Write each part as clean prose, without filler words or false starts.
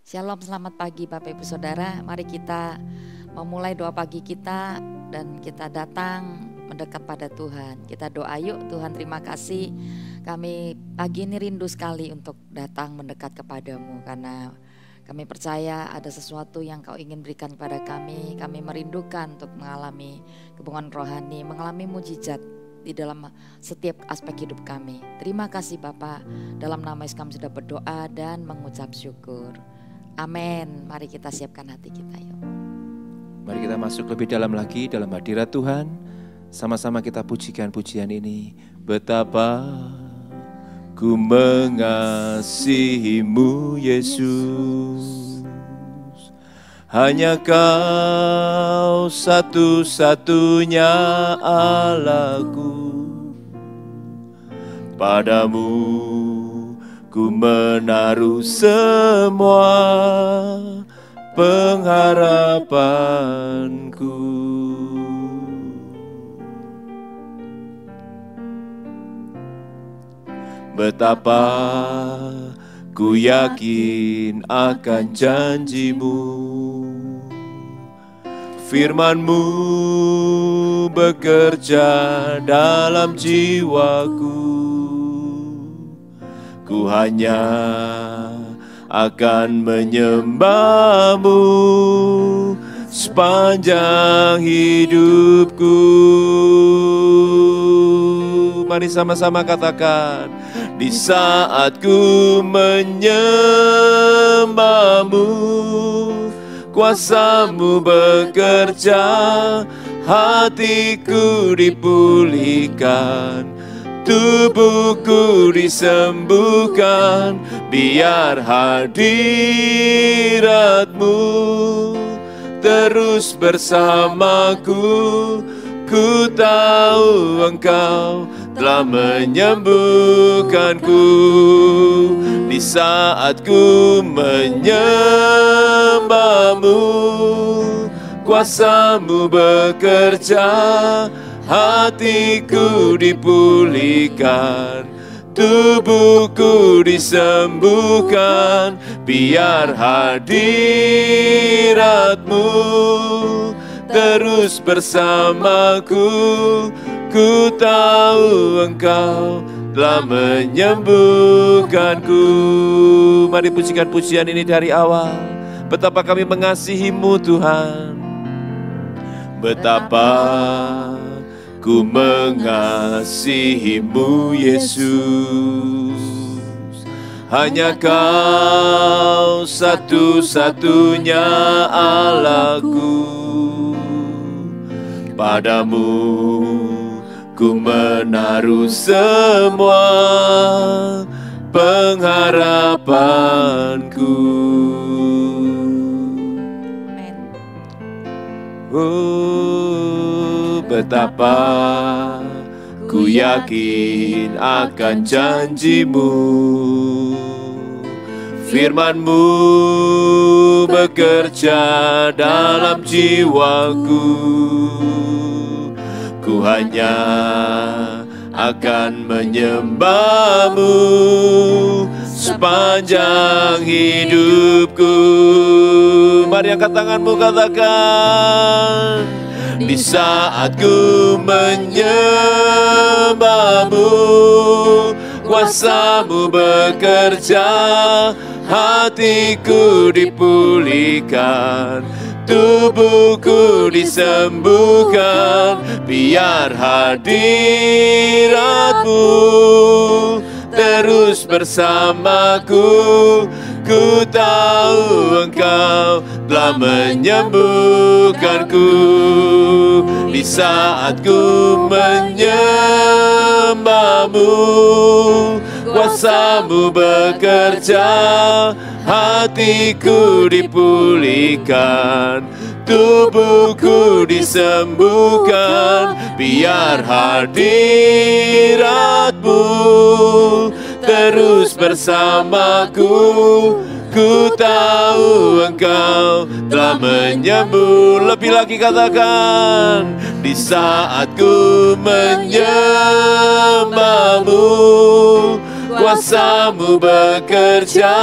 Shalom, selamat pagi Bapak Ibu Saudara. Mari kita memulai doa pagi kita dan kita datang mendekat pada Tuhan. Kita doa yuk. Tuhan, terima kasih. Kami pagi ini rindu sekali untuk datang mendekat kepadamu, karena kami percaya ada sesuatu yang Kau ingin berikan kepada kami. Kami merindukan untuk mengalami kebungan rohani, mengalami mujizat di dalam setiap aspek hidup kami. Terima kasih Bapak. Dalam nama Yesus kami sudah berdoa dan mengucap syukur. Amin. Mari kita siapkan hati kita yuk. Mari kita masuk lebih dalam lagi dalam hadirat Tuhan. Sama-sama kita pujikan pujian ini. Betapa ku mengasihimu Yesus, hanya Kau satu-satunya Allahku. Padamu ku menaruh semua pengharapanku. Betapa ku yakin akan janjimu, firman-Mu bekerja dalam jiwaku. Ku hanya akan menyembah-Mu sepanjang hidupku. Mari sama-sama katakan, di saat ku menyembah-Mu, kuasa-Mu bekerja, hatiku dipulihkan, tubuhku disembuhkan, biar hadirat-Mu terus bersamaku. Ku tahu Engkau telah menyembuhkanku. Di saat ku menyembah-Mu, kuasa-Mu bekerja, hatiku dipulihkan, tubuhku disembuhkan, biar hadirat-Mu terus bersamaku. Ku tahu Engkau telah menyembuhkanku. Mari pujikan pujian ini dari awal. Betapa kami mengasihi-Mu Tuhan, betapa ku mengasihi-Mu Yesus, hanya Kau satu-satunya Allahku. Padamu ku menaruh semua pengharapanku. Oh, betapa ku yakin akan janji-Mu, firman-Mu bekerja dalam jiwaku. Ku hanya akan menyembah-Mu sepanjang hidupku. Mari angkat tanganmu, katakan, di saat ku menyembah-Mu, kuasa-Mu bekerja, hatiku dipulihkan, tubuhku disembuhkan, biar hadirat-Mu terus bersamaku. Ku tahu Engkau telah menyembuhkanku. Di saat ku menyembah-Mu, kuasa-Mu bekerja, hatiku dipulihkan, tubuhku disembuhkan, biar hadirat-Mu terus bersamaku. Ku tahu Engkau telah menyembuh. Lebih lagi katakan, di saat ku menyembah-Mu, kuasa-Mu bekerja,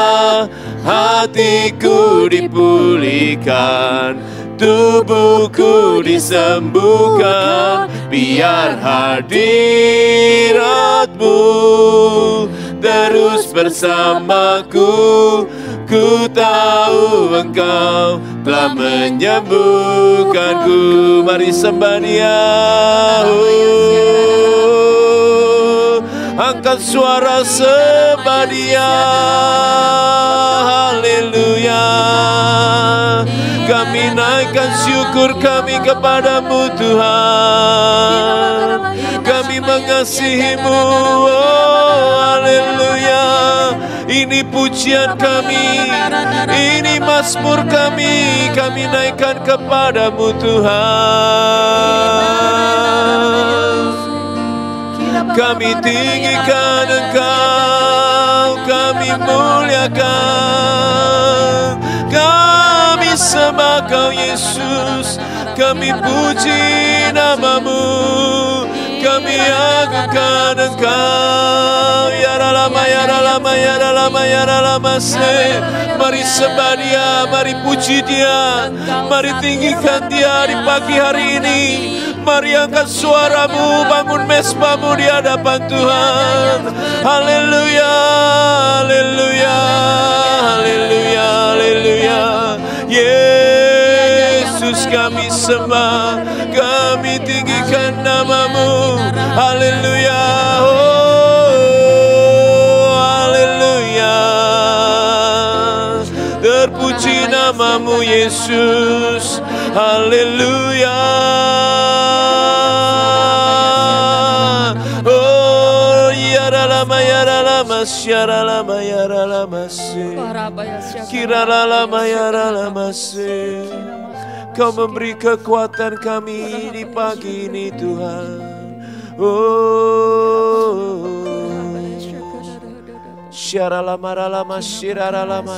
hatiku dipulihkan, tubuhku disembuhkan, biar hadirat-Mu terus bersamaku. Ku tahu Engkau telah menyembuhkanku. Mari sembah Dia. Angkat suara sembah Dia. Haleluya. Kami naikkan syukur kami kepadamu Tuhan. Kami mengasihi-Mu. Oh, haleluya. Ini pujian kami, ini mazmur kami naikkan kepadamu Tuhan. Kami tinggikan Engkau, kami muliakan, kami sembah Kau Yesus, kami puji nama-Mu, kami agungkan Engkau. Ya Ralama, ya Ralama, ya Ralama, ya Ralama. Mari sembah Dia, mari puji Dia, mari tinggikan Dia di pagi hari ini. Mari angkat suaramu, bangun mesbahmu di hadapan Tuhan. Haleluya, haleluya, haleluya, haleluya. Yesus kami sembah, kami tinggikan nama-Mu. Haleluya, oh haleluya. Terpuji nama-Mu Yesus. Haleluya. Oh ya lama ya lama syara lama ya lama se. Kira lama ya lama se. Kau memberi kekuatan kami di pagi ini Tuhan. Oh syara lama syira lama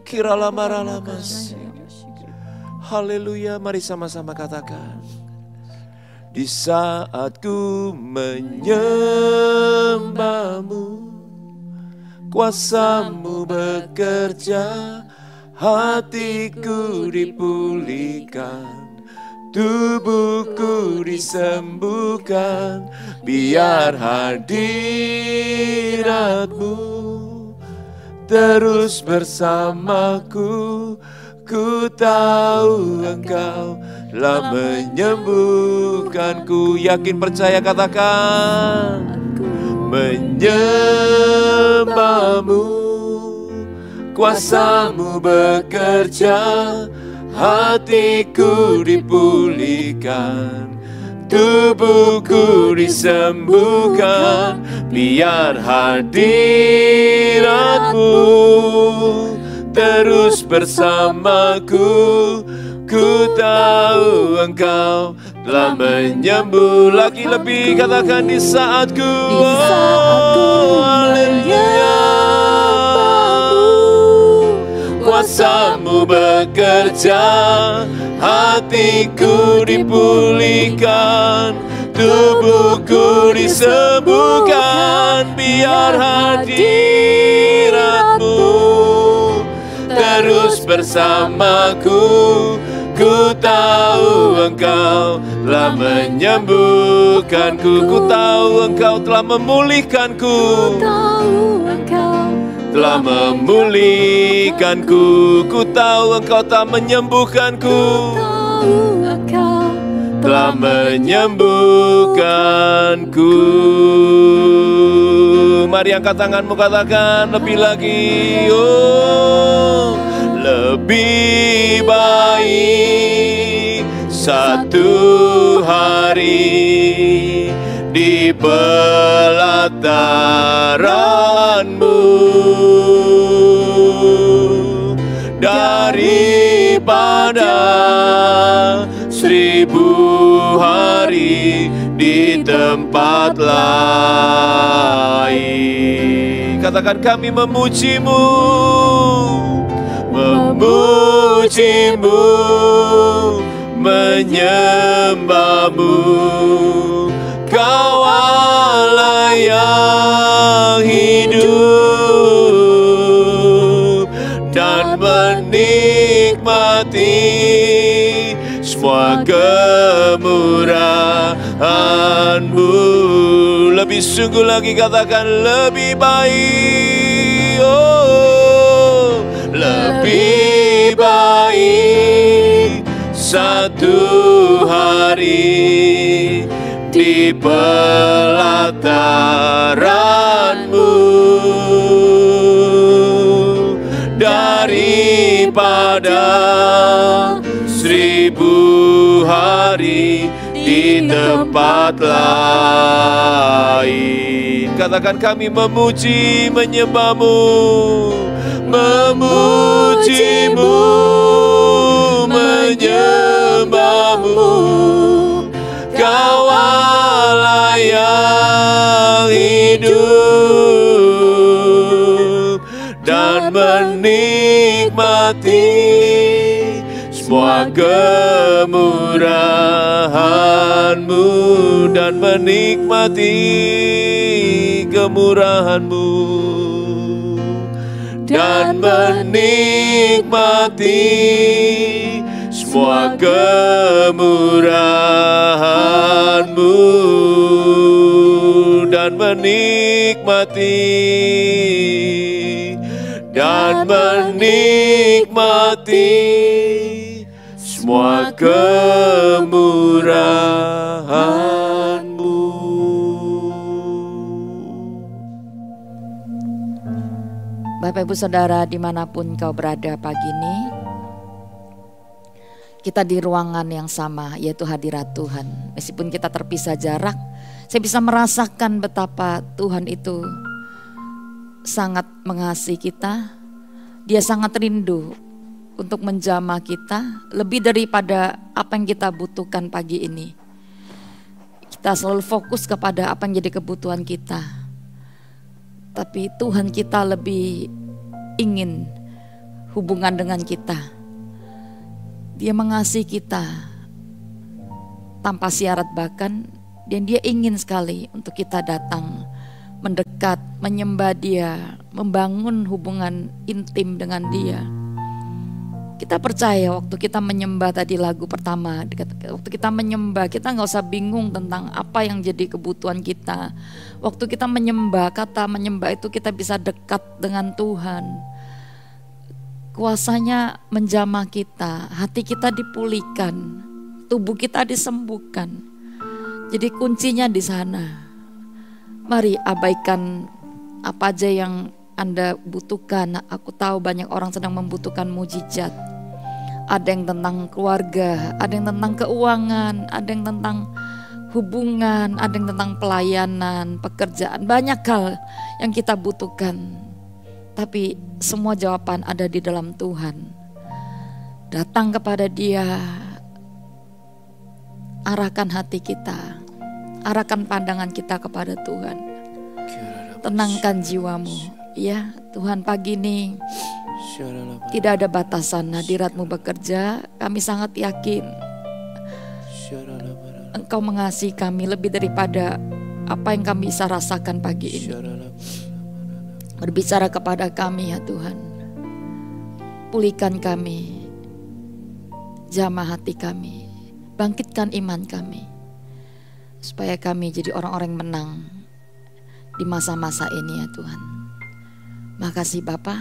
kira lama se. Haleluya, mari sama-sama katakan. Di saat ku menyembah-Mu, kuasa-Mu bekerja, hatiku dipulihkan, tubuhku disembuhkan, biar hadirat-Mu terus bersamaku. Ku tahu Engkau telah menyembuhkanku. Yakin percaya katakan. Menyembah-Mu, kuasa-Mu bekerja, hatiku dipulihkan, tubuhku disembuhkan, biar hadirat-Mu terus bersamaku. Ku tahu Engkau telah menyembuh. Lagi lebih katakan di saatku. Oh, haleluya. Kuasa-Mu bekerja, hatiku dipulihkan, tubuhku disembuhkan, biar hadirat-Mu terus bersamaku. Ku tahu Engkau telah menyembuhkanku. Ku tahu Engkau telah memulihkanku. Telah memulihkanku. Ku tahu Engkau telah menyembuhkanku. Telah menyembuhkanku. Mari angkat tanganmu, katakan lebih lagi. Oh, lebih baik satu hari di pelataran-Mu daripada 1000 hari di tempat lain. Katakan, kami memuji-Mu, memuji-Mu, menyembah-Mu. Kau Allah yang hidup. menikmati semua kemurahan-Mu. Lebih sungguh lagi katakan lebih baik, oh lebih baik satu hari di pelataran-Mu daripada 1000 hari di tempat lain. Katakan kami memuji menyembah-Mu, memuji-Mu, menyembah-Mu. Kau Allah yang hidup dan menikmati semua kemurahan-Mu, dan menikmati kemurahan-Mu, dan menikmati semua kemurahan-Mu, dan menikmati semua kemurahan-Mu. Bapak Ibu Saudara dimanapun kau berada pagi ini, kita di ruangan yang sama, yaitu hadirat Tuhan. Meskipun kita terpisah jarak, saya bisa merasakan betapa Tuhan itu sangat mengasihi kita. Dia sangat rindu untuk menjamah kita lebih daripada apa yang kita butuhkan pagi ini. Kita selalu fokus kepada apa yang jadi kebutuhan kita. Tapi Tuhan kita lebih ingin hubungan dengan kita. Dia mengasihi kita tanpa syarat bahkan, dan Dia ingin sekali untuk kita datang, mendekat, menyembah Dia, membangun hubungan intim dengan Dia. Kita percaya waktu kita menyembah tadi lagu pertama, waktu kita menyembah kita gak usah bingung tentang apa yang jadi kebutuhan kita. Waktu kita menyembah, kata menyembah itu kita bisa dekat dengan Tuhan. Kuasanya menjamah kita, hati kita dipulihkan, tubuh kita disembuhkan. Jadi kuncinya di sana. Mari abaikan apa aja yang Anda butuhkan. Aku tahu banyak orang sedang membutuhkan mujizat. Ada yang tentang keluarga, ada yang tentang keuangan, ada yang tentang hubungan, ada yang tentang pelayanan, pekerjaan. Banyak hal yang kita butuhkan. Tapi semua jawaban ada di dalam Tuhan. Datang kepada Dia, arahkan hati kita, arahkan pandangan kita kepada Tuhan. Tenangkan jiwamu. Ya Tuhan, pagi ini tidak ada batasan hadirat-Mu bekerja. Kami sangat yakin Engkau mengasihi kami lebih daripada apa yang kami bisa rasakan pagi ini. Berbicara kepada kami ya Tuhan. Pulihkan kami, jamah hati kami, bangkitkan iman kami, supaya kami jadi orang-orang yang menang di masa-masa ini ya Tuhan. Makasih Bapa,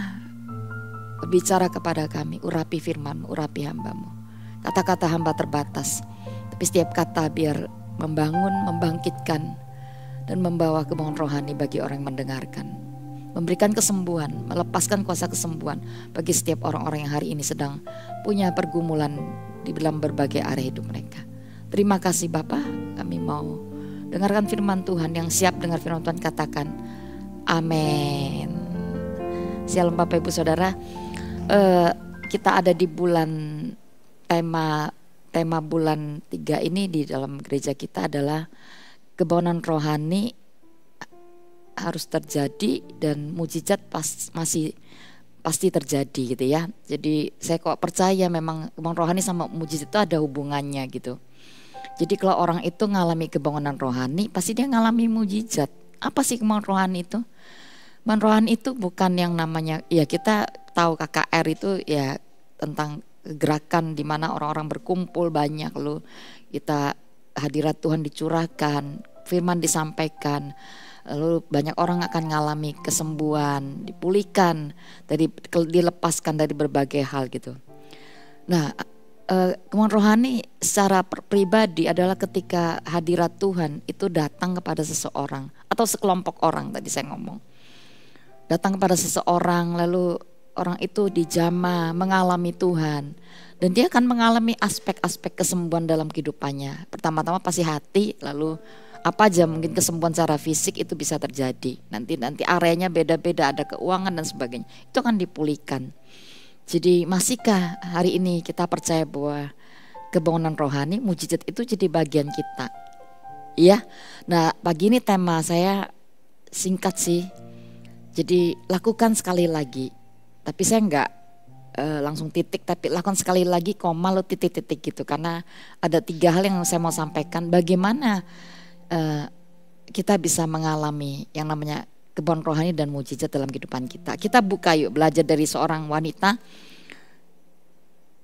berbicara kepada kami, urapi firman-Mu, urapi hamba-Mu. Kata-kata hamba terbatas, tapi setiap kata biar membangun, membangkitkan, dan membawa kebangunan rohani bagi orang yang mendengarkan. Memberikan kesembuhan, melepaskan kuasa kesembuhan bagi setiap orang-orang yang hari ini sedang punya pergumulan di dalam berbagai area hidup mereka. Terima kasih Bapa, kami mau dengarkan firman Tuhan. Yang siap dengar firman Tuhan katakan amin. Shalom Bapak Ibu Saudara, kita ada di bulan tema bulan 3 ini di dalam gereja kita adalah kebangunan rohani harus terjadi dan mujizat masih pasti terjadi gitu ya. Jadi saya kok percaya memang kebangunan rohani sama mujizat itu ada hubungannya gitu. Jadi kalau orang itu ngalami kebangunan rohani pasti dia ngalami mujizat. Apa sih kebangunan rohani itu? Kebangunan rohani itu bukan yang namanya, ya kita tahu KKR itu ya tentang gerakan di mana orang-orang berkumpul banyak, lalu kita hadirat Tuhan dicurahkan, firman disampaikan, lalu banyak orang akan mengalami kesembuhan, dipulihkan, dilepaskan dari berbagai hal gitu. Nah, kemauan rohani secara pribadi adalah ketika hadirat Tuhan itu datang kepada seseorang atau sekelompok orang, tadi saya ngomong. Datang kepada seseorang, lalu orang itu dijamah mengalami Tuhan, dan dia akan mengalami aspek-aspek kesembuhan dalam kehidupannya. Pertama-tama pasti hati, lalu apa aja mungkin kesembuhan secara fisik itu bisa terjadi. Nanti areanya beda-beda, ada keuangan dan sebagainya. Itu akan dipulihkan. Jadi masihkah hari ini kita percaya bahwa kebangunan rohani, mujizat itu jadi bagian kita? Iya. Nah, pagi ini tema saya singkat sih. Jadi lakukan sekali lagi. Tapi saya enggak langsung titik, tapi lakukan sekali lagi koma lo titik-titik gitu. Karena ada 3 hal yang saya mau sampaikan. Bagaimana kita bisa mengalami yang namanya kebangunan rohani dan mujizat dalam kehidupan kita. Kita buka yuk, belajar dari seorang wanita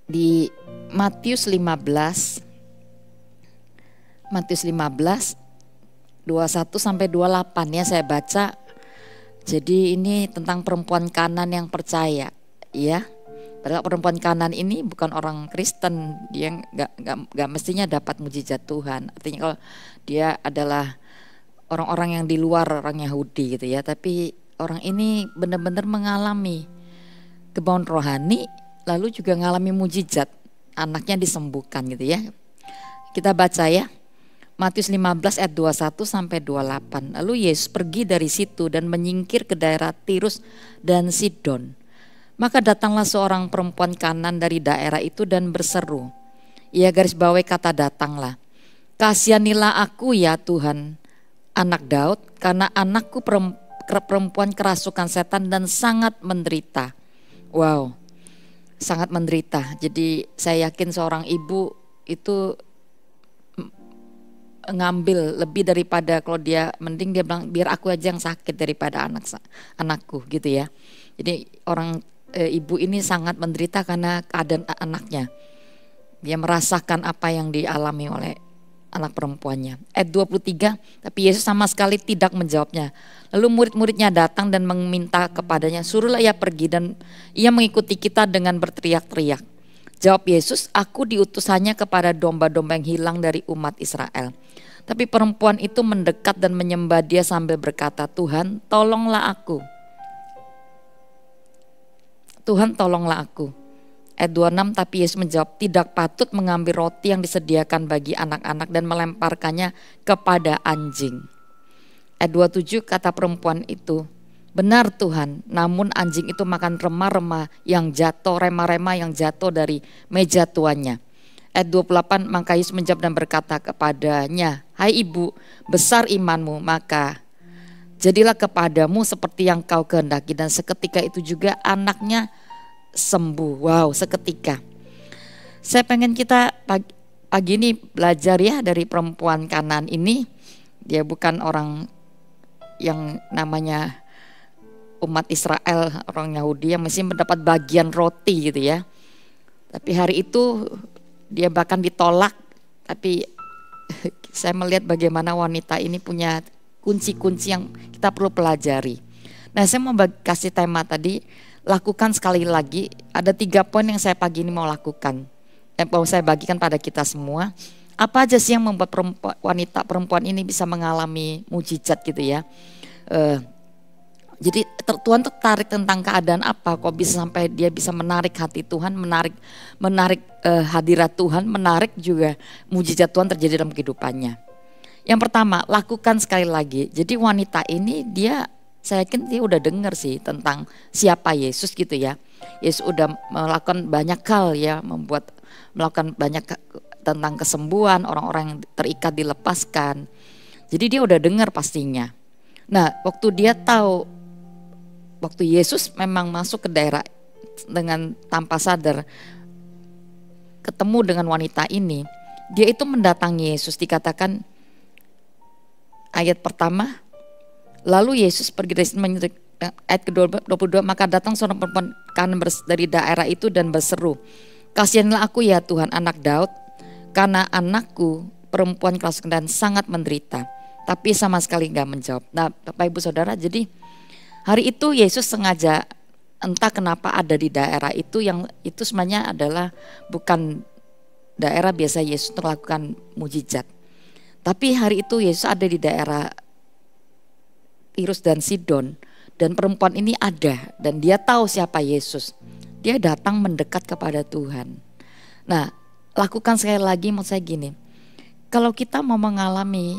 di Matius 15 21 sampai 28 ya saya baca. Jadi ini tentang perempuan Kanan yang percaya, ya. Padahal perempuan Kanan ini bukan orang Kristen, dia nggak mestinya dapat mujizat Tuhan. Artinya kalau dia adalah orang-orang yang di luar orang Yahudi gitu ya, tapi orang ini benar-benar mengalami kebangunan rohani, lalu juga mengalami mujizat, anaknya disembuhkan gitu ya. Kita baca ya. Matius 15 ayat 21 sampai 28. Lalu Yesus pergi dari situ dan menyingkir ke daerah Tirus dan Sidon. Maka datanglah seorang perempuan Kanan dari daerah itu dan berseru. Ia garis bawahi kata datanglah. Kasihanilah aku ya Tuhan, anak Daud, karena anakku perempuan kerasukan setan dan sangat menderita. Wow, sangat menderita. Jadi saya yakin seorang ibu itu ngambil lebih daripada kalau dia, mending dia bilang biar aku aja yang sakit daripada anakku gitu ya. Jadi orang ibu ini sangat menderita karena keadaan anaknya. Dia merasakan apa yang dialami oleh anak perempuannya. Ayat 23, tapi Yesus sama sekali tidak menjawabnya. Lalu murid-muridnya datang dan meminta kepadanya, suruhlah ia pergi, dan ia mengikuti kita dengan berteriak-teriak. Jawab Yesus, aku diutus hanya kepada domba-domba yang hilang dari umat Israel. Tapi perempuan itu mendekat dan menyembah dia sambil berkata, Tuhan tolonglah aku. Tuhan tolonglah aku. Ayat 26, tapi Yesus menjawab, tidak patut mengambil roti yang disediakan bagi anak-anak dan melemparkannya kepada anjing. Ayat 27, kata perempuan itu, benar Tuhan, namun anjing itu makan remah-remah yang jatuh, remah-remah yang jatuh dari meja tuannya. Ayat 28, maka Yesus menjawab dan berkata kepadanya, hai ibu, besar imanmu, maka jadilah kepadamu seperti yang kau kehendaki. Dan seketika itu juga anaknya sembuh. Wow, seketika. Saya pengen kita pagi ini belajar ya dari perempuan Kanan ini. Dia bukan orang yang namanya umat Israel, orang Yahudi yang mesti mendapat bagian roti gitu ya. Tapi hari itu dia bahkan ditolak. Tapi saya melihat bagaimana wanita ini punya kunci-kunci yang kita perlu pelajari. Nah, saya mau kasih tema tadi, lakukan sekali lagi. Ada 3 poin yang saya pagi ini mau lakukan, yang mau saya bagikan pada kita semua. Apa aja sih yang membuat wanita perempuan ini bisa mengalami mujizat gitu ya. Jadi Tuhan tertarik tentang keadaan apa, kok bisa sampai dia bisa menarik hati Tuhan, menarik hadirat Tuhan, menarik juga mujizat Tuhan terjadi dalam kehidupannya. Yang pertama, lakukan sekali lagi. Jadi wanita ini saya yakin dia udah dengar sih tentang siapa Yesus gitu ya. Yesus udah melakukan banyak hal ya, melakukan banyak tentang kesembuhan, orang-orang yang terikat dilepaskan. Jadi dia udah dengar pastinya. Nah, waktu Yesus memang masuk ke daerah dengan tanpa sadar ketemu dengan wanita ini, dia itu mendatangi Yesus. Dikatakan ayat pertama, lalu Yesus pergi dari sini ayat ke-22, maka datang seorang perempuan kanan dari daerah itu dan berseru, "Kasihanlah aku ya Tuhan, anak Daud, karena anakku perempuan kelas dan sangat menderita." Tapi sama sekali nggak menjawab. Nah, Bapak Ibu Saudara, jadi hari itu Yesus sengaja, entah kenapa ada di daerah itu, yang itu sebenarnya adalah bukan daerah biasa Yesus melakukan mujizat. Tapi hari itu Yesus ada di daerah Tirus dan Sidon, dan perempuan ini ada dan dia tahu siapa Yesus. Dia datang mendekat kepada Tuhan. Nah, lakukan sekali lagi, maksud saya gini, kalau kita mau mengalami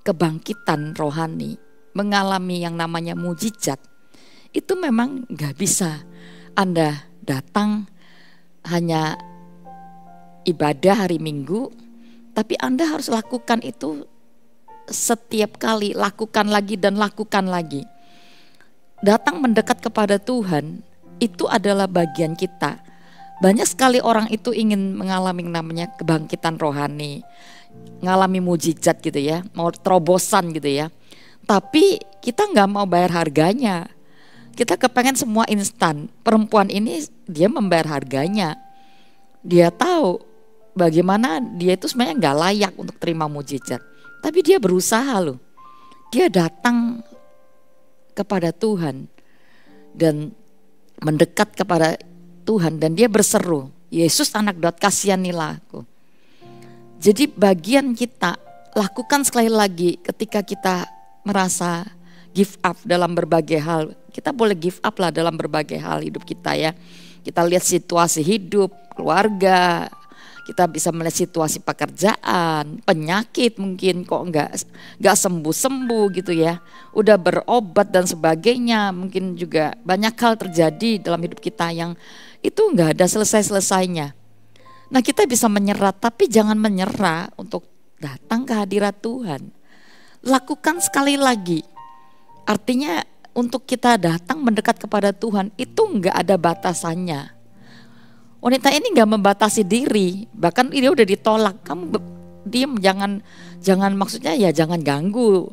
kebangkitan rohani, mengalami yang namanya mujizat, itu memang gak bisa Anda datang hanya ibadah hari Minggu, tapi Anda harus lakukan itu setiap kali, lakukan lagi dan lakukan lagi. Datang mendekat kepada Tuhan itu adalah bagian kita. Banyak sekali orang itu ingin mengalami namanya kebangkitan rohani, ngalami mujizat gitu ya, mau terobosan gitu ya. Tapi kita nggak mau bayar harganya. Kita kepengen semua instan. Perempuan ini dia membayar harganya. Dia tahu bagaimana dia itu sebenarnya nggak layak untuk terima mujizat. Tapi dia berusaha loh. Dia datang kepada Tuhan dan mendekat kepada Tuhan dan dia berseru, "Yesus anak Daud, kasihanilah aku." Jadi bagian kita lakukan sekali lagi ketika kita merasa give up dalam berbagai hal. Kita boleh give up lah dalam berbagai hal hidup kita ya. Kita lihat situasi hidup, keluarga, kita bisa melihat situasi pekerjaan, penyakit mungkin kok nggak sembuh-sembuh gitu ya. Udah berobat dan sebagainya, mungkin juga banyak hal terjadi dalam hidup kita yang itu nggak ada selesai-selesainya. Nah, kita bisa menyerah, tapi jangan menyerah untuk datang ke hadirat Tuhan. Lakukan sekali lagi. Artinya untuk kita datang mendekat kepada Tuhan itu nggak ada batasannya. Wanita ini nggak membatasi diri, bahkan dia udah ditolak. Kamu diam, jangan maksudnya ya jangan ganggu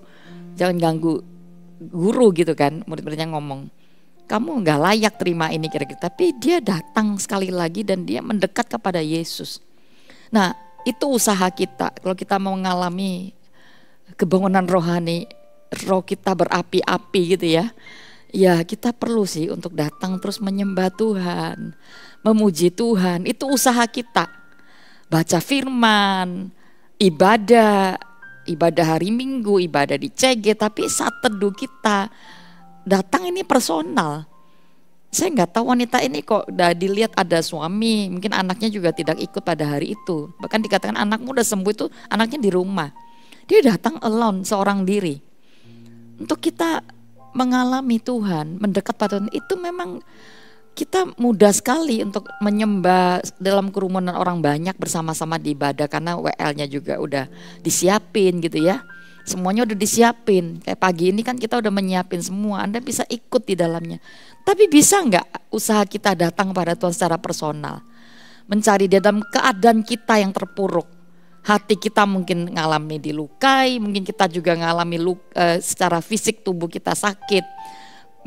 guru gitu kan. Murid-muridnya ngomong, kamu nggak layak terima ini kira-kira. Tapi dia datang sekali lagi dan dia mendekat kepada Yesus. Nah, itu usaha kita. Kalau kita mau mengalami kebangunan rohani, roh kita berapi-api gitu ya. Ya kita perlu sih untuk datang terus menyembah Tuhan, memuji Tuhan. Itu usaha kita. Baca firman, ibadah hari Minggu, ibadah di CG. Tapi saat teduh kita datang ini personal. Saya nggak tahu wanita ini kok udah dilihat ada suami, mungkin anaknya juga tidak ikut pada hari itu. Bahkan dikatakan anakmu udah sembuh, itu anaknya di rumah. Dia datang alone, seorang diri. Untuk kita mengalami Tuhan, mendekat pada Tuhan, itu memang kita mudah sekali untuk menyembah dalam kerumunan orang banyak bersama-sama di ibadah, karena WL-nya juga udah disiapin gitu ya. Semuanya udah disiapin. Kayak pagi ini kan kita udah menyiapin semua, Anda bisa ikut di dalamnya. Tapi bisa nggak usaha kita datang pada Tuhan secara personal, mencari dia dalam keadaan kita yang terpuruk. Hati kita mungkin ngalami dilukai, mungkin kita juga ngalami secara fisik tubuh kita sakit.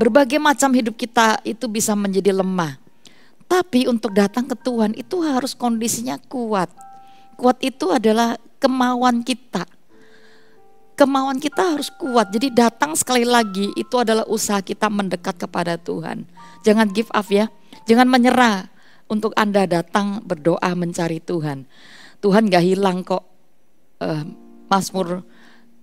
Berbagai macam hidup kita itu bisa menjadi lemah. Tapi untuk datang ke Tuhan itu harus kondisinya kuat. Kuat itu adalah kemauan kita. Kemauan kita harus kuat. Jadi datang sekali lagi itu adalah usaha kita mendekat kepada Tuhan. Jangan give up ya. Jangan menyerah untuk Anda datang berdoa mencari Tuhan. Tuhan gak hilang kok. Mazmur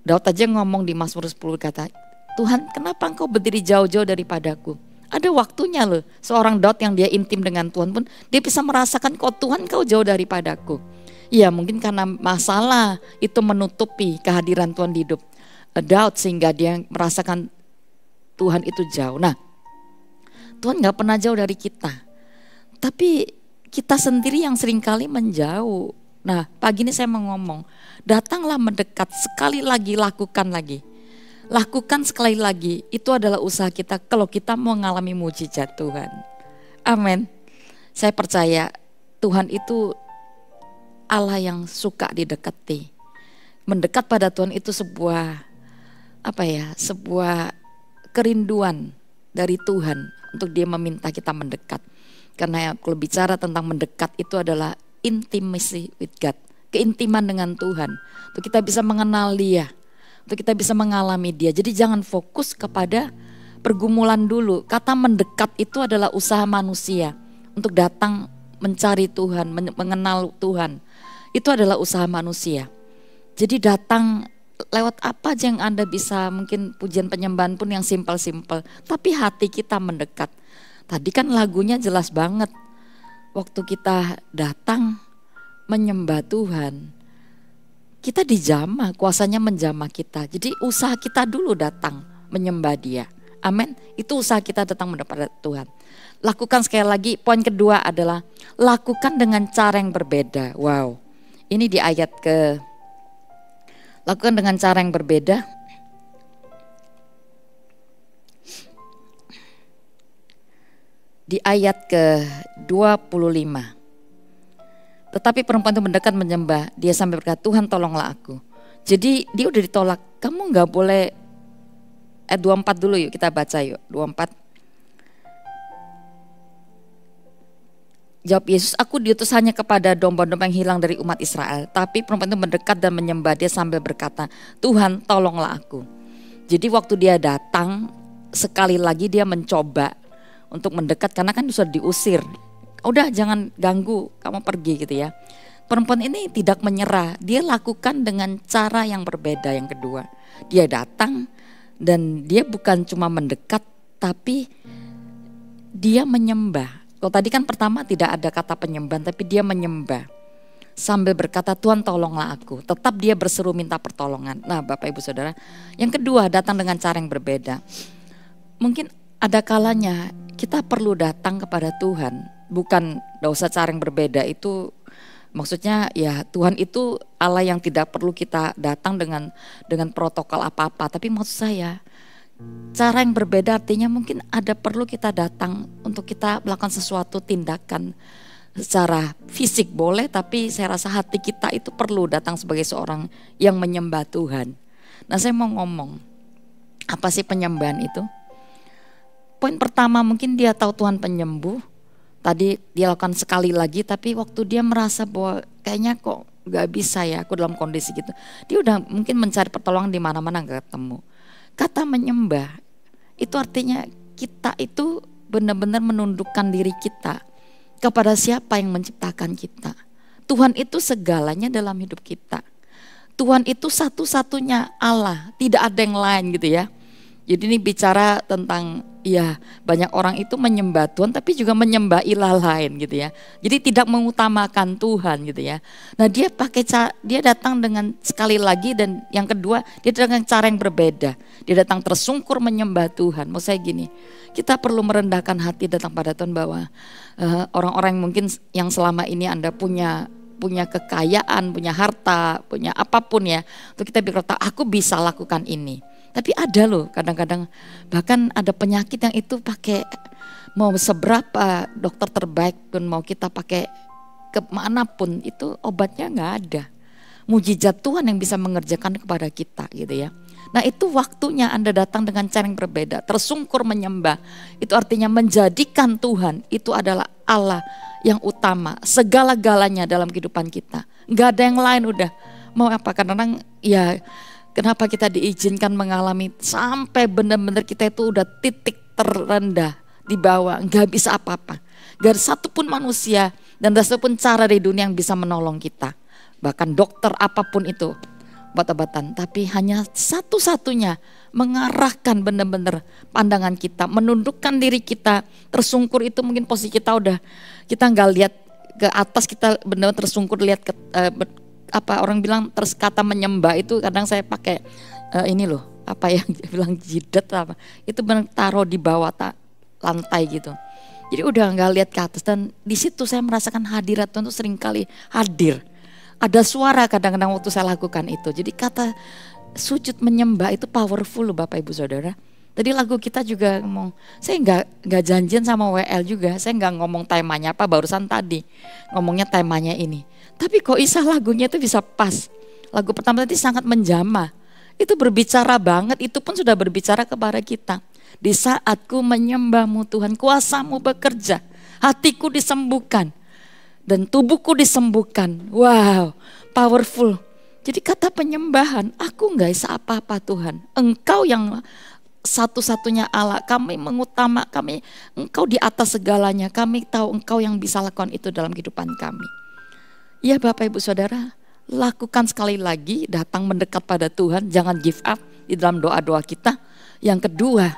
Daud aja ngomong di Mazmur 10 kata, Tuhan kenapa engkau berdiri jauh-jauh daripadaku? Ada waktunya loh, seorang Daud yang dia intim dengan Tuhan pun dia bisa merasakan kok Tuhan kau jauh daripadaku. Ya mungkin karena masalah itu menutupi kehadiran Tuhan di hidup Daud sehingga dia merasakan Tuhan itu jauh. Nah, Tuhan gak pernah jauh dari kita. Tapi kita sendiri yang seringkali menjauh. Nah, pagi ini saya mau ngomong, datanglah mendekat, sekali lagi lakukan lagi. Lakukan sekali lagi, itu adalah usaha kita kalau kita mau mengalami mujizat Tuhan. Amin. Saya percaya Tuhan itu Allah yang suka didekati. Mendekat pada Tuhan itu sebuah sebuah kerinduan dari Tuhan untuk dia meminta kita mendekat. Karena kalau bicara tentang mendekat itu adalah intimacy with God, keintiman dengan Tuhan. Untuk kita bisa mengenal Dia, untuk kita bisa mengalami Dia. Jadi jangan fokus kepada pergumulan dulu. Kata mendekat itu adalah usaha manusia untuk datang mencari Tuhan, mengenal Tuhan. Itu adalah usaha manusia. Jadi datang lewat apa aja yang Anda bisa, mungkin pujian penyembahan pun yang simpel-simpel. Tapi hati kita mendekat. Tadi kan lagunya jelas banget. Waktu kita datang menyembah Tuhan, kita dijamah, kuasanya menjamah kita. Jadi usaha kita dulu datang menyembah Dia. Amin. Itu usaha kita datang mendekat Tuhan. Lakukan sekali lagi, poin kedua adalah lakukan dengan cara yang berbeda. Wow. Ini di ayat lakukan dengan cara yang berbeda. Di ayat ke-25. Tetapi perempuan itu mendekat menyembah, dia sampai berkata, Tuhan tolonglah aku. Jadi dia udah ditolak, kamu gak boleh, 24 dulu yuk kita baca yuk, 24. Jawab Yesus, aku diutus hanya kepada domba-domba yang hilang dari umat Israel. Tapi perempuan itu mendekat dan menyembah dia sambil berkata, Tuhan tolonglah aku. Jadi waktu dia datang, sekali lagi dia mencoba untuk mendekat karena kan sudah diusir. Udah jangan ganggu, kamu pergi gitu ya. Perempuan ini tidak menyerah, dia lakukan dengan cara yang berbeda yang kedua. Dia datang dan dia bukan cuma mendekat tapi dia menyembah. Kalau tadi kan pertama tidak ada kata penyembahan tapi dia menyembah. Sambil berkata Tuhan tolonglah aku. Tetap dia berseru minta pertolongan. Nah Bapak Ibu Saudara, yang kedua datang dengan cara yang berbeda. Mungkin ada kalanya kita perlu datang kepada Tuhan, bukan gak usah cara yang berbeda itu maksudnya ya Tuhan itu Allah yang tidak perlu kita datang dengan protokol apa-apa. Tapi maksud saya cara yang berbeda artinya mungkin ada perlu kita datang untuk kita melakukan sesuatu tindakan secara fisik boleh, tapi saya rasa hati kita itu perlu datang sebagai seorang yang menyembah Tuhan. Nah saya mau ngomong apa sih penyembahan itu? Poin pertama mungkin dia tahu Tuhan penyembuh. Tadi dia lakukan sekali lagi tapi waktu dia merasa bahwa kayaknya kok gak bisa ya aku dalam kondisi gitu. Dia udah mungkin mencari pertolongan di mana-mana gak ketemu. Kata menyembah itu artinya kita itu benar-benar menundukkan diri kita kepada siapa yang menciptakan kita. Tuhan itu segalanya dalam hidup kita. Tuhan itu satu-satunya Allah, tidak ada yang lain gitu ya. Jadi ini bicara tentang ya banyak orang itu menyembah Tuhan tapi juga menyembah ilah lain gitu ya. Jadi tidak mengutamakan Tuhan gitu ya. Nah dia datang dengan sekali lagi dan yang kedua dia datang dengan cara yang berbeda. Dia datang tersungkur menyembah Tuhan. Mau saya gini, kita perlu merendahkan hati datang pada Tuhan bahwa orang-orang mungkin yang selama ini Anda punya kekayaan, punya harta, punya apapun ya. Untuk kita berkata aku bisa lakukan ini. Tapi ada loh kadang-kadang bahkan ada penyakit yang itu pakai mau seberapa dokter terbaik pun mau kita pakai kemanapun itu obatnya nggak ada. Mujizat Tuhan yang bisa mengerjakan kepada kita gitu ya. Nah itu waktunya Anda datang dengan cara yang berbeda. Tersungkur menyembah itu artinya menjadikan Tuhan itu adalah Allah yang utama. Segala-galanya dalam kehidupan kita. Nggak ada yang lain udah. Mau apa kadang-kadang ya kenapa kita diizinkan mengalami sampai benar-benar kita itu udah titik terendah di bawah, nggak bisa apa-apa. Gak ada satupun manusia dan ada satupun cara di dunia yang bisa menolong kita. Bahkan dokter apapun itu, obat-obatan. Tapi hanya satu-satunya mengarahkan benar-benar pandangan kita, menundukkan diri kita, tersungkur itu mungkin posisi kita nggak lihat ke atas, kita benar-benar tersungkur lihat ke apa orang bilang kata menyembah itu kadang saya pakai ini loh apa yang dia bilang jidat apa itu benar taruh di bawah lantai gitu. Jadi udah nggak lihat ke atas dan di situ saya merasakan hadirat Tuhan itu sering kali hadir. Ada suara kadang-kadang waktu saya lakukan itu. Jadi kata sujud menyembah itu powerful loh Bapak Ibu Saudara. Tadi lagu kita juga ngomong, saya nggak janjian sama WL juga, saya nggak ngomong temanya apa barusan tadi ngomongnya temanya ini. Tapi kok Isa lagunya itu bisa pas. Lagu pertama tadi sangat menjamah. Itu berbicara banget, itu pun sudah berbicara kepada kita. Di saat ku menyembah-Mu Tuhan, kuasa-Mu bekerja, hatiku disembuhkan dan tubuhku disembuhkan. Wow, powerful. Jadi kata penyembahan, aku enggak bisa apa-apa Tuhan. Engkau yang satu-satunya Allah, kami mengutama, Engkau di atas segalanya. Kami tahu Engkau yang bisa lakukan itu dalam kehidupan kami. Ya Bapak Ibu Saudara, lakukan sekali lagi, datang mendekat pada Tuhan, jangan give up di dalam doa-doa kita. Yang kedua,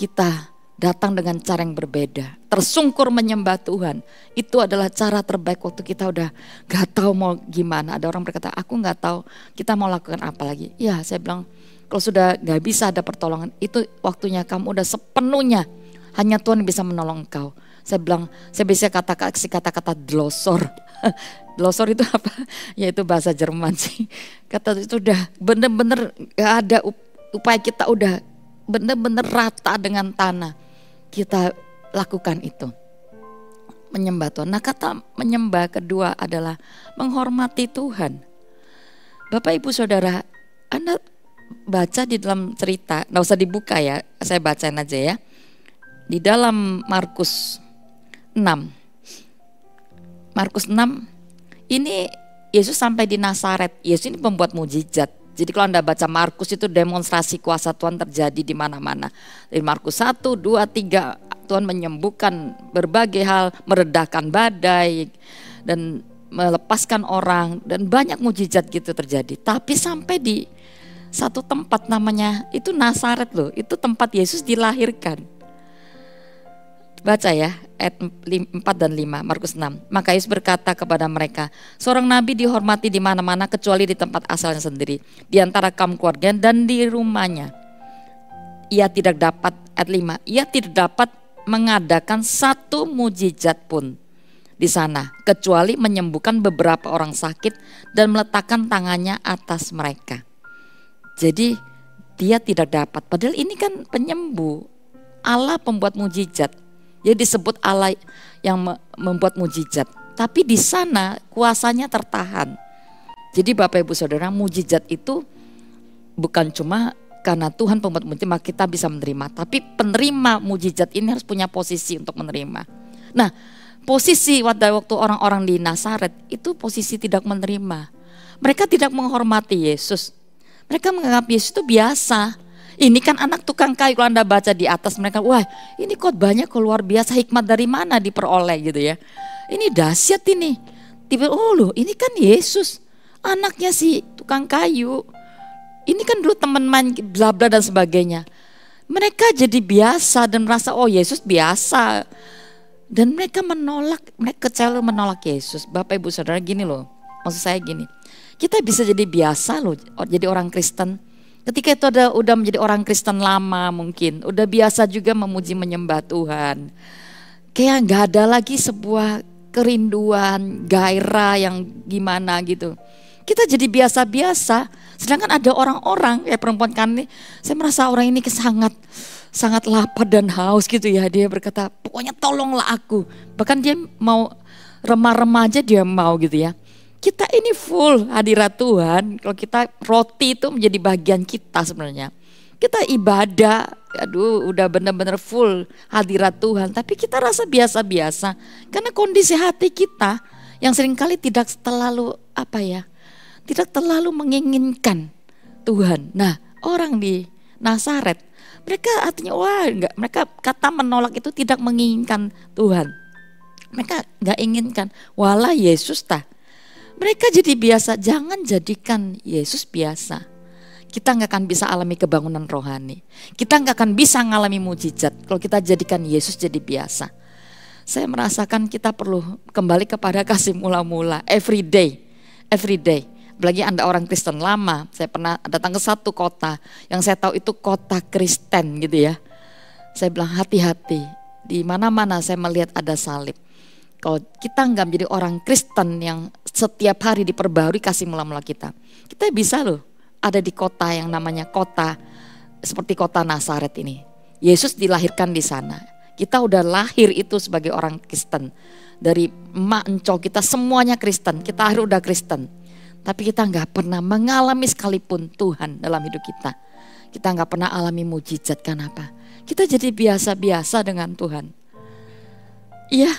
kita datang dengan cara yang berbeda, tersungkur menyembah Tuhan. Itu adalah cara terbaik waktu kita udah gak tahu mau gimana. Ada orang berkata, aku gak tahu kita mau lakukan apa lagi. Ya saya bilang, kalau sudah gak bisa ada pertolongan, itu waktunya kamu udah sepenuhnya, hanya Tuhan bisa menolong engkau. Saya bilang, saya bisa kasih kata-kata glosor. Glosor itu apa? Ya itu bahasa Jerman sih. Kata itu udah bener-bener gak ada upaya, kita udah bener-bener rata dengan tanah. Kita lakukan itu. Menyembah Tuhan. Nah kata menyembah kedua adalah menghormati Tuhan. Bapak Ibu Saudara, Anda baca di dalam cerita, gak usah dibuka ya, saya bacain aja ya. Di dalam Markus 6. Markus 6, ini Yesus sampai di Nazaret. Yesus ini pembuat mujizat. Jadi kalau Anda baca Markus itu demonstrasi kuasa Tuhan terjadi di mana-mana. Dari Markus 1, 2, 3 Tuhan menyembuhkan berbagai hal, meredahkan badai dan melepaskan orang dan banyak mujizat gitu terjadi. Tapi sampai di satu tempat namanya itu Nazaret loh, itu tempat Yesus dilahirkan. Baca ya ayat 4 dan 5 Markus 6. Maka Yesus berkata kepada mereka, seorang nabi dihormati di mana-mana kecuali di tempat asalnya sendiri, di antara kaum keluarga dan di rumahnya. Ia tidak dapat, ayat 5, ia tidak dapat mengadakan satu mujizat pun di sana kecuali menyembuhkan beberapa orang sakit dan meletakkan tangannya atas mereka. Jadi dia tidak dapat, padahal ini kan penyembuh, Allah pembuat mujizat. Jadi disebut Allah yang membuat mujizat. Tapi di sana kuasanya tertahan. Jadi Bapak Ibu Saudara, mujizat itu bukan cuma karena Tuhan pembuat mujizat maka kita bisa menerima. Tapi penerima mujizat ini harus punya posisi untuk menerima. Nah posisi waktu orang-orang di Nazaret itu posisi tidak menerima. Mereka tidak menghormati Yesus. Mereka menganggap Yesus itu biasa. Ini kan anak tukang kayu, kalau Anda baca di atas mereka, wah ini khotbahnya luar biasa, hikmat dari mana diperoleh gitu ya. Ini dahsyat ini. Tiba, oh loh ini kan Yesus, anaknya si tukang kayu. Ini kan dulu teman main bla bla dan sebagainya. Mereka jadi biasa dan merasa oh Yesus biasa. Dan mereka menolak, mereka kecewa menolak Yesus. Bapak Ibu Saudara gini loh, maksud saya gini. Kita bisa jadi biasa loh, jadi orang Kristen. Ketika itu udah menjadi orang Kristen lama mungkin, udah biasa juga memuji menyembah Tuhan. Kayak gak ada lagi sebuah kerinduan, gairah yang gimana gitu. Kita jadi biasa-biasa, sedangkan ada orang-orang, ya perempuan kan ini, saya merasa orang ini sangat lapar dan haus gitu ya. Dia berkata, pokoknya tolonglah aku. Bahkan dia mau remah-remah aja dia mau gitu ya. Kita ini full hadirat Tuhan, kalau kita roti itu menjadi bagian kita sebenarnya. Kita ibadah, aduh udah benar-benar full hadirat Tuhan, tapi kita rasa biasa-biasa. Karena kondisi hati kita yang seringkali tidak terlalu tidak terlalu menginginkan Tuhan. Nah orang di Nazaret, mereka artinya mereka kata menolak itu tidak menginginkan Tuhan. Mereka gak inginkan, walah Yesus tah. Mereka jadi biasa, jangan jadikan Yesus biasa. Kita gak akan bisa alami kebangunan rohani. Kita gak akan bisa mengalami mujizat kalau kita jadikan Yesus jadi biasa. Saya merasakan kita perlu kembali kepada kasih mula-mula, every day. Apalagi Anda orang Kristen lama, saya pernah datang ke satu kota yang saya tahu itu kota Kristen gitu ya. Saya bilang hati-hati, di mana-mana saya melihat ada salib. Kalau kita nggak menjadi orang Kristen yang setiap hari diperbarui kasih mula-mula kita bisa loh ada di kota yang namanya kota seperti kota Nazaret ini. Yesus dilahirkan di sana. Kita udah lahir itu sebagai orang Kristen. Dari emak encok kita semuanya Kristen. Kita akhirnya udah Kristen. Tapi kita nggak pernah mengalami sekalipun Tuhan dalam hidup kita. Kita nggak pernah alami mujizat. Kenapa? Kita jadi biasa-biasa dengan Tuhan. Iya,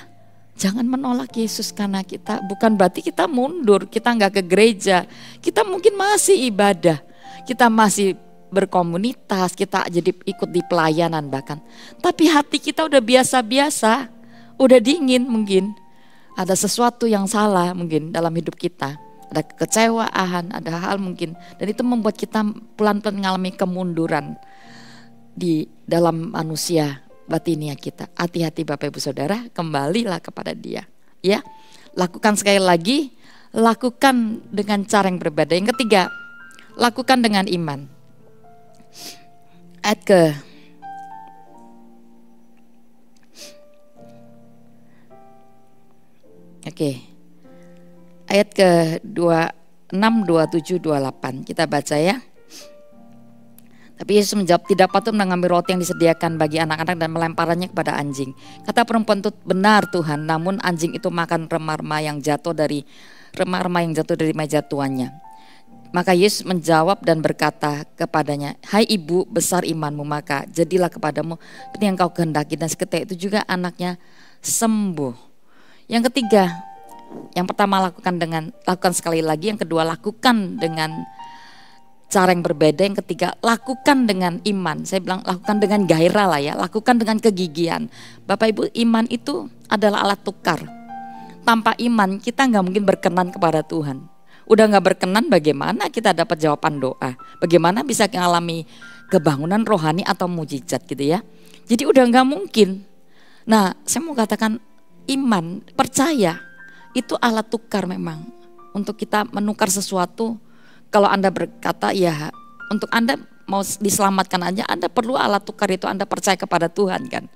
jangan menolak Yesus karena kita, bukan berarti kita mundur, kita nggak ke gereja. Kita mungkin masih ibadah, kita masih berkomunitas, kita jadi ikut di pelayanan bahkan. Tapi hati kita udah biasa-biasa, udah dingin mungkin. Ada sesuatu yang salah mungkin dalam hidup kita. Ada kekecewaan, ada hal mungkin. Dan itu membuat kita pelan-pelan mengalami kemunduran di dalam manusia batinia kita. Hati-hati Bapak Ibu Saudara, kembalilah kepada Dia. Ya, lakukan sekali lagi, lakukan dengan cara yang berbeda. Yang ketiga, lakukan dengan iman. Ayat ke ayat ke 26, 27, 28 kita baca ya. Tapi Yesus menjawab, tidak patut mengambil roti yang disediakan bagi anak-anak dan melemparnya kepada anjing. Kata perempuan itu, benar Tuhan, namun anjing itu makan remah-remah yang jatuh dari meja tuannya. Maka Yesus menjawab dan berkata kepadanya, hai ibu, besar imanmu, maka jadilah kepadamu seperti yang kau kehendaki. Dan seketika itu juga anaknya sembuh. Yang ketiga, yang pertama lakukan sekali lagi. Yang kedua, lakukan dengan cara yang berbeda. Yang ketiga, lakukan dengan iman. Saya bilang lakukan dengan gairah lah ya, lakukan dengan kegigihan. Bapak Ibu, iman itu adalah alat tukar. Tanpa iman kita nggak mungkin berkenan kepada Tuhan. Udah gak berkenan, bagaimana kita dapat jawaban doa? Bagaimana bisa mengalami kebangunan rohani atau mujizat gitu ya? Jadi udah gak mungkin. Nah, saya mau katakan iman, percaya itu alat tukar memang. Untuk kita menukar sesuatu. Kalau Anda berkata ya, untuk Anda mau diselamatkan aja, Anda perlu alat tukar itu, Anda percaya kepada Tuhan kan.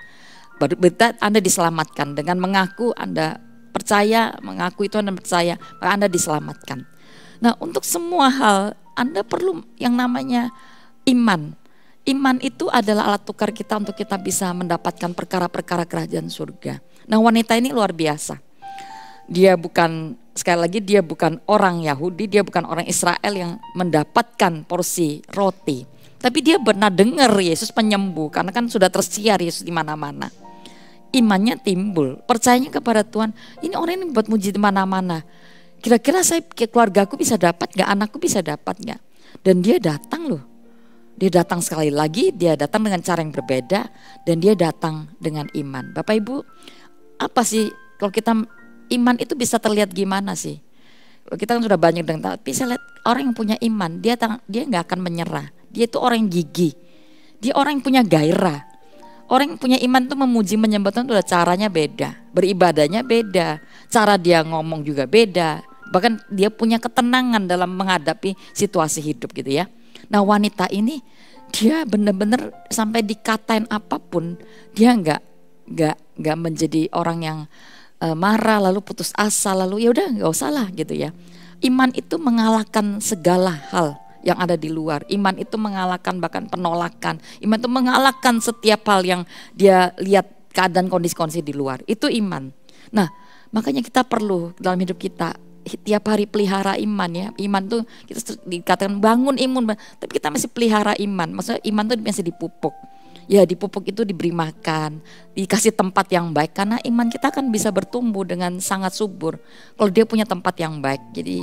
Baru Anda diselamatkan dengan mengaku Anda percaya, mengaku itu Anda percaya, maka Anda diselamatkan. Nah, untuk semua hal Anda perlu yang namanya iman. Iman itu adalah alat tukar kita untuk kita bisa mendapatkan perkara-perkara kerajaan surga. Nah, wanita ini luar biasa. Dia bukan, sekali lagi dia bukan orang Yahudi, dia bukan orang Israel yang mendapatkan porsi roti. Tapi dia pernah dengar Yesus penyembuh, karena kan sudah tersiar Yesus di mana-mana. Imannya timbul, percayanya kepada Tuhan. Ini orang ini buat muji di mana-mana. Kira-kira saya keluargaku bisa dapat gak, anakku bisa dapat gak? Dan dia datang loh. Dia datang sekali lagi, dia datang dengan cara yang berbeda. Dan dia datang dengan iman. Bapak Ibu, apa sih kalau kita iman itu bisa terlihat gimana sih? Kita kan sudah banyak dengar, tapi saya lihat orang yang punya iman, dia gak akan menyerah. Dia itu orang yang gigih. Dia orang yang punya gairah. Orang yang punya iman itu memuji menyembah Tuhan itu udah caranya beda. Beribadahnya beda. Cara dia ngomong juga beda. Bahkan dia punya ketenangan dalam menghadapi situasi hidup gitu ya. Nah, wanita ini dia benar-benar sampai dikatain apapun dia nggak menjadi orang yang marah lalu putus asa lalu ya udah nggak usah lah gitu ya. Iman itu mengalahkan segala hal yang ada di luar. Iman itu mengalahkan bahkan penolakan. Iman itu mengalahkan setiap hal yang dia lihat keadaan kondisi-kondisi di luar. Itu iman. Nah, makanya kita perlu dalam hidup kita tiap hari pelihara iman ya. Iman tuh kita dikatakan bangun imun, tapi kita masih pelihara iman. Maksudnya iman tuh masih dipupuk. Ya, dipupuk itu diberi makan, dikasih tempat yang baik. Karena iman kita kan bisa bertumbuh dengan sangat subur kalau dia punya tempat yang baik. Jadi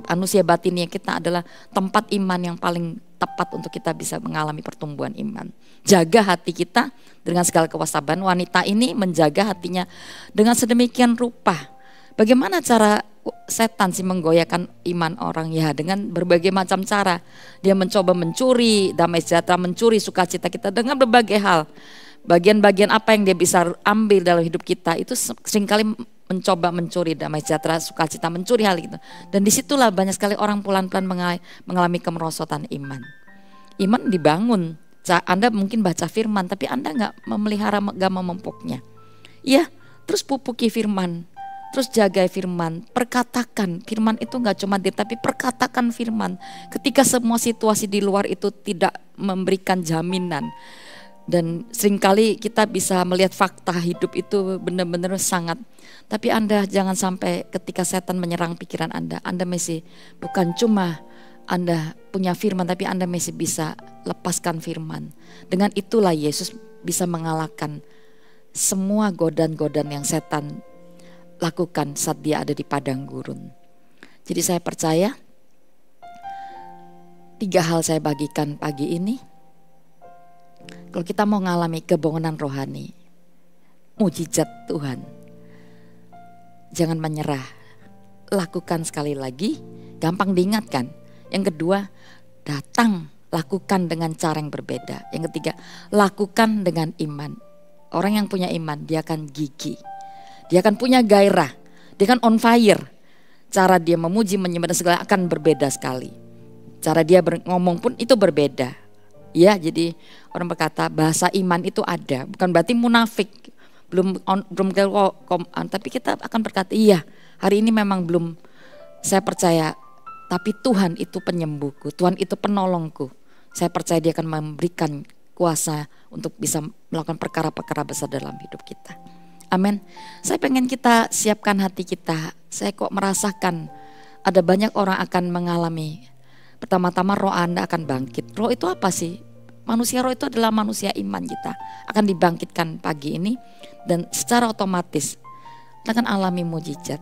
manusia batinnya kita adalah tempat iman yang paling tepat untuk kita bisa mengalami pertumbuhan iman. Jaga hati kita dengan segala kewasaban. Wanita ini menjaga hatinya dengan sedemikian rupa. Bagaimana cara setan sih menggoyahkan iman orang? Ya, dengan berbagai macam cara. Dia mencoba mencuri damai sejahtera, mencuri sukacita kita dengan berbagai hal. Bagian-bagian apa yang dia bisa ambil dalam hidup kita itu seringkali mencoba mencuri damai sejahtera, sukacita, mencuri hal itu. Dan disitulah banyak sekali orang pelan-pelan mengalami kemerosotan iman. Iman dibangun. Anda mungkin baca firman, tapi Anda nggak memelihara, nggak memupuknya. Ya, terus pupuki firman. Terus jaga firman, perkatakan. Firman itu gak cuma tapi perkatakan firman. Ketika semua situasi di luar itu tidak memberikan jaminan. Dan seringkali kita bisa melihat fakta hidup itu benar-benar sangat. Tapi Anda jangan sampai ketika setan menyerang pikiran Anda masih bukan cuma Anda punya firman, tapi Anda masih bisa lepaskan firman. Dengan itulah Yesus bisa mengalahkan semua godaan-godaan yang setan lakukan saat dia ada di padang gurun. Jadi saya percaya 3 hal saya bagikan pagi ini. Kalau kita mau mengalami kebangunan rohani, mujizat Tuhan, jangan menyerah. Lakukan sekali lagi, gampang diingatkan. Yang kedua, datang, lakukan dengan cara yang berbeda. Yang ketiga, lakukan dengan iman. Orang yang punya iman, dia akan gigih. Dia akan punya gairah, dia akan on fire. Cara dia memuji, menyembah dan segala akan berbeda sekali. Cara dia ngomong pun itu berbeda. Ya, jadi orang berkata bahasa iman itu ada, bukan berarti munafik. Belum tapi kita akan berkata, iya, hari ini memang belum saya percaya, tapi Tuhan itu penyembuhku, Tuhan itu penolongku. Saya percaya dia akan memberikan kuasa untuk bisa melakukan perkara-perkara besar dalam hidup kita. Amin. Saya pengen kita siapkan hati kita. Saya kok merasakan ada banyak orang akan mengalami. Pertama-tama roh Anda akan bangkit. Roh itu apa sih? Manusia roh itu adalah manusia iman kita. Akan dibangkitkan pagi ini. Dan secara otomatis kita akan alami mujizat.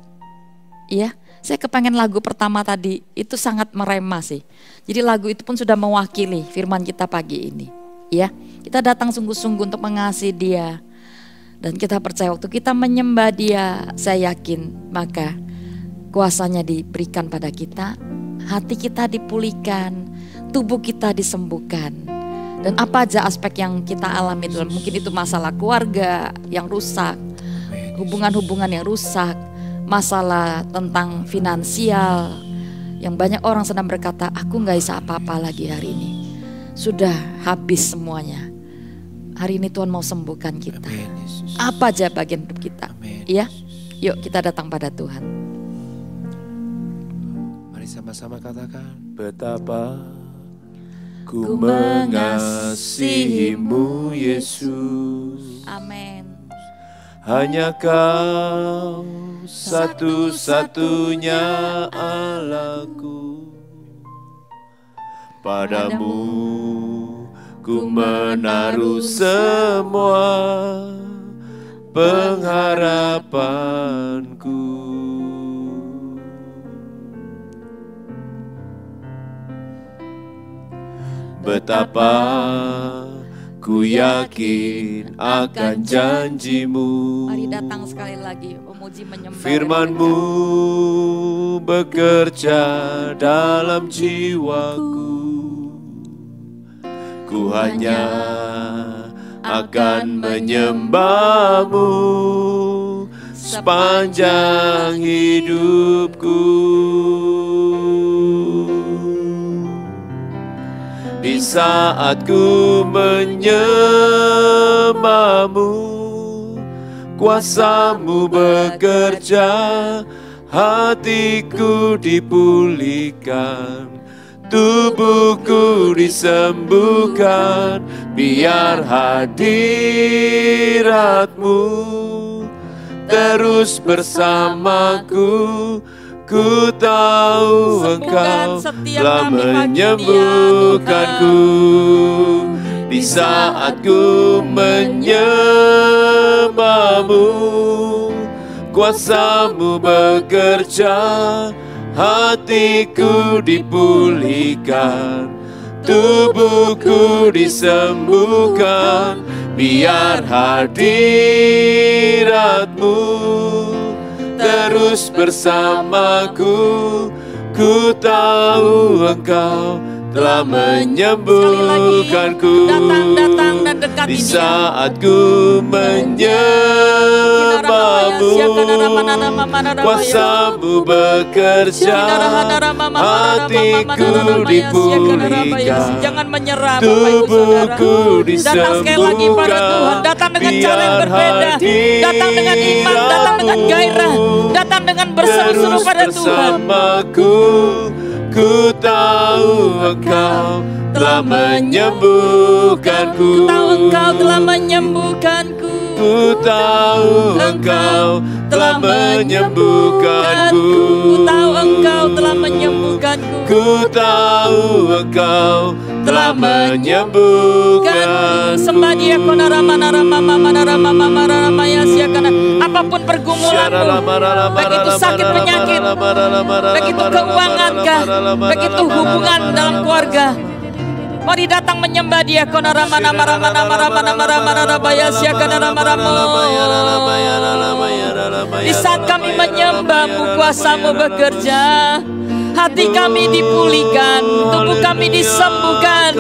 Iya, saya kepengen lagu pertama tadi itu sangat merema sih. Jadi lagu itu pun sudah mewakili firman kita pagi ini. Ya, kita datang sungguh-sungguh untuk mengasihi Dia. Dan kita percaya waktu kita menyembah Dia, saya yakin maka kuasanya diberikan pada kita, hati kita dipulihkan, tubuh kita disembuhkan. Dan apa aja aspek yang kita alami, mungkin itu masalah keluarga yang rusak, hubungan-hubungan yang rusak, masalah tentang finansial, yang banyak orang sedang berkata, aku gak bisa apa-apa lagi hari ini. Sudah habis semuanya. Hari ini Tuhan mau sembuhkan kita. Apa aja bagian hidup kita. Iya, yuk kita datang pada Tuhan. Mari sama-sama katakan, betapa ku mengasihimu Yesus. Amin. Hanya Kau satu-satunya Allahku. Padamu ku menaruh semua pengharapanku. Betapa ku yakin akan janjimu. Mari datang sekali lagi memuji menyembah. Firman-Mu bekerja dalam jiwaku. Ku hanya akan menyembah-Mu sepanjang hidupku. Di saat ku menyembah-Mu, kuasa-Mu bekerja, hatiku dipulihkan, tubuhku disembuhkan, biar hadirat-Mu terus bersamaku. Ku tahu Engkau telah menyembuhkanku. Di saat ku menyembah-Mu, kuasa-Mu bekerja, hatiku dipulihkan, tubuhku disembuhkan, biar hadirat-Mu terus bersamaku. Ku tahu Engkau telah menyembuhkanku. Datang dan dekati di saat ku menyembah-Mu, kuasa-Mu bekerja, hatiku dipulihkan, jangan menyerah, tubuhku datang sekali lagi pada Tuhan, datang dengan cara yang berbeda, datang dengan iman, datang dengan gairah, datang dengan berseru-seru pada Tuhan. Ku tahu Engkau telah menyembuhkanku. Ku tahu Engkau telah menyembuhkanku. Ku tahu Engkau telah menyembuhkanku. Ku tahu Engkau telah menyembuhkanku. Ku tahu Engkau telah menyembuhkan. Sembah Dia apapun pergumulanmu, baik itu sakit penyakit, baik itu keuangan kah, baik itu hubungan dalam keluarga. Mari datang menyembah Dia. Di saat kami menyembah-Mu, kuasa-Mu bekerja. Hati kami dipulihkan, tubuh kami disembuhkan.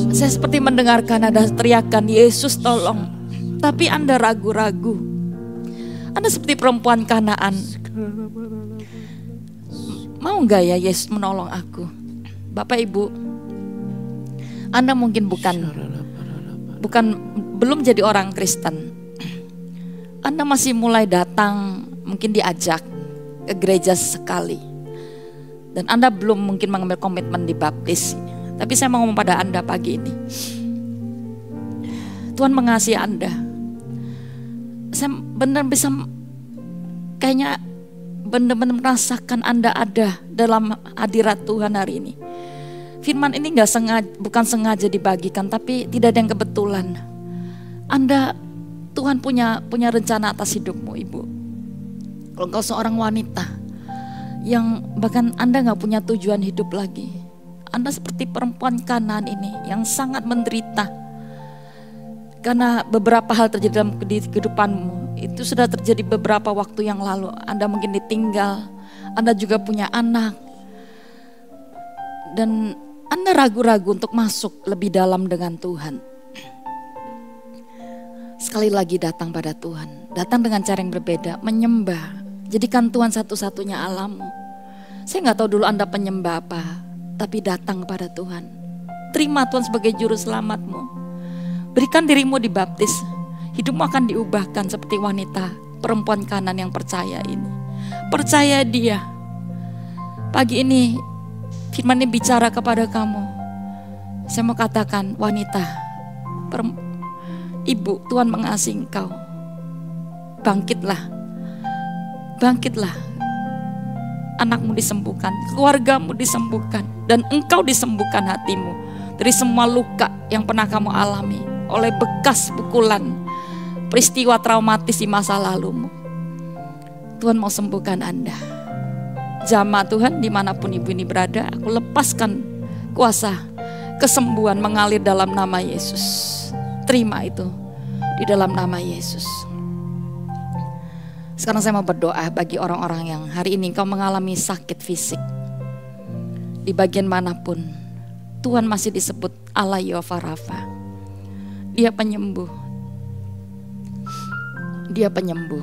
Terus saya seperti mendengarkan ada teriakan, Yesus tolong. Tapi Anda ragu-ragu. Anda seperti perempuan Kanaan. Mau gak ya Yesus menolong aku? Bapak Ibu, Anda mungkin belum jadi orang Kristen. Anda masih mulai datang, mungkin diajak ke gereja sekali. Dan Anda belum mungkin mengambil komitmen dibaptis. Tapi saya mau ngomong pada Anda pagi ini. Tuhan mengasihi Anda. Saya benar bisa kayaknya benar-benar merasakan Anda ada dalam hadirat Tuhan hari ini. Firman ini bukan sengaja dibagikan, tapi tidak ada yang kebetulan. Anda, Tuhan punya rencana atas hidupmu, Ibu. Kalau engkau seorang wanita yang bahkan Anda gak punya tujuan hidup lagi. Anda seperti perempuan Kanaan ini yang sangat menderita karena beberapa hal terjadi dalam kehidupanmu. Itu sudah terjadi beberapa waktu yang lalu. Anda mungkin ditinggal, Anda juga punya anak, dan Anda ragu-ragu untuk masuk lebih dalam dengan Tuhan. Sekali lagi datang pada Tuhan, datang dengan cara yang berbeda, menyembah. Jadikan Tuhan satu-satunya Allahmu. Saya gak tahu dulu Anda penyembah apa, tapi datang kepada Tuhan. Terima Tuhan sebagai juru selamatmu. Berikan dirimu dibaptis. Hidupmu akan diubahkan seperti wanita perempuan Kanaan yang percaya ini. Percaya Dia. Pagi ini firman ini bicara kepada kamu. Saya mau katakan, wanita, ibu, Tuhan mengasihi engkau. Bangkitlah. Bangkitlah. Anakmu disembuhkan, keluargamu disembuhkan, dan engkau disembuhkan hatimu dari semua luka yang pernah kamu alami oleh bekas pukulan, peristiwa traumatis di masa lalumu. Tuhan mau sembuhkan Anda. Jamaah Tuhan dimanapun ibu ini berada, aku lepaskan kuasa kesembuhan mengalir dalam nama Yesus. Terima itu di dalam nama Yesus. Sekarang saya mau berdoa bagi orang-orang yang hari ini kau mengalami sakit fisik. Di bagian manapun, Tuhan masih disebut Allah Yehova Rafa. Dia penyembuh. Dia penyembuh.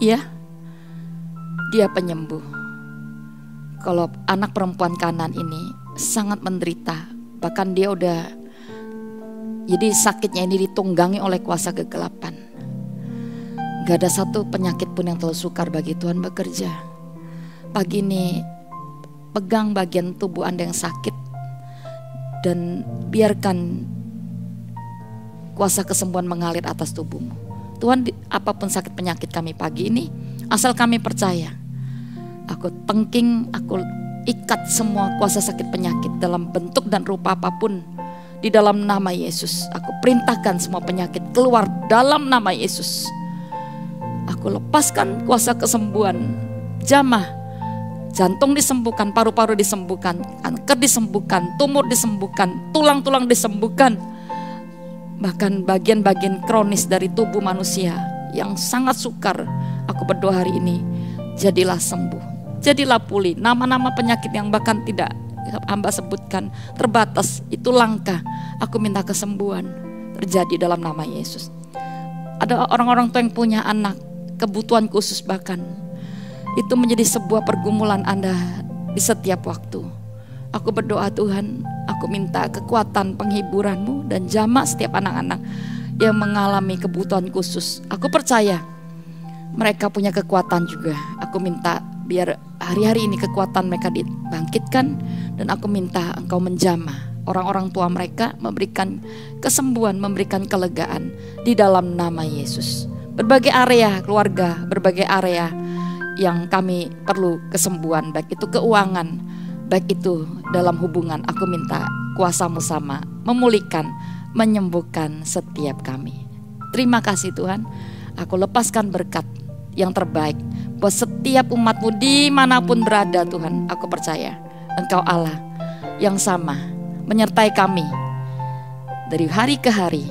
Iya, Dia penyembuh. Kalau anak perempuan Kanaan ini sangat menderita, bahkan dia udah, jadi sakitnya ini ditunggangi oleh kuasa kegelapan. Gak ada satu penyakit pun yang terlalu sukar bagi Tuhan bekerja. Pagi ini pegang bagian tubuh Anda yang sakit dan biarkan kuasa kesembuhan mengalir atas tubuhmu. Tuhan, apapun sakit penyakit kami pagi ini, asal kami percaya, aku tengking, aku ikat semua kuasa sakit penyakit dalam bentuk dan rupa apapun. Di dalam nama Yesus, aku perintahkan semua penyakit keluar dalam nama Yesus. Aku lepaskan kuasa kesembuhan. Jamah, jantung disembuhkan, paru-paru disembuhkan, kanker disembuhkan, tumor disembuhkan, tulang-tulang disembuhkan. Bahkan bagian-bagian kronis dari tubuh manusia yang sangat sukar, aku berdoa hari ini, jadilah sembuh, jadilah pulih. Nama-nama penyakit yang bahkan tidak hamba sebutkan, terbatas, itu langka. Aku minta kesembuhan terjadi dalam nama Yesus. Ada orang-orang tua yang punya anak, kebutuhan khusus bahkan, itu menjadi sebuah pergumulan Anda di setiap waktu. Aku berdoa Tuhan, aku minta kekuatan penghiburan-Mu dan jamah setiap anak-anak yang mengalami kebutuhan khusus. Aku percaya mereka punya kekuatan juga. Aku minta biar hari-hari ini kekuatan mereka dibangkitkan, dan aku minta Engkau menjamah orang-orang tua mereka, memberikan kesembuhan, memberikan kelegaan di dalam nama Yesus. Berbagai area keluarga, berbagai area yang kami perlu kesembuhan, baik itu keuangan, baik itu dalam hubungan, aku minta kuasa-Mu sama memulihkan, menyembuhkan setiap kami. Terima kasih Tuhan, aku lepaskan berkat yang terbaik buat setiap umat-Mu dimanapun berada. Tuhan, aku percaya Engkau Allah yang sama menyertai kami dari hari ke hari,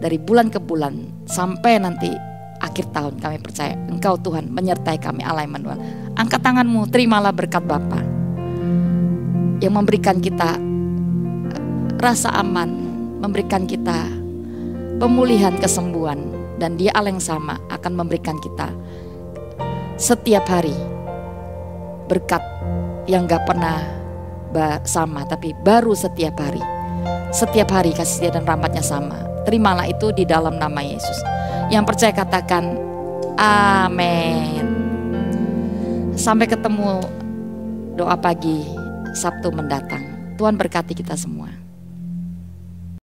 dari bulan ke bulan, sampai nanti akhir tahun. Kami percaya Engkau Tuhan menyertai kami, Allah Immanuel. Angkat tanganmu, terimalah berkat Bapa yang memberikan kita rasa aman, memberikan kita pemulihan, kesembuhan, dan Dia Allah yang sama akan memberikan kita setiap hari berkat yang gak pernah sama, tapi baru setiap hari. Setiap hari kasih setia dan rahmat-Nya sama. Terimalah itu di dalam nama Yesus. Yang percaya katakan amin. Sampai ketemu doa pagi Sabtu mendatang. Tuhan berkati kita semua.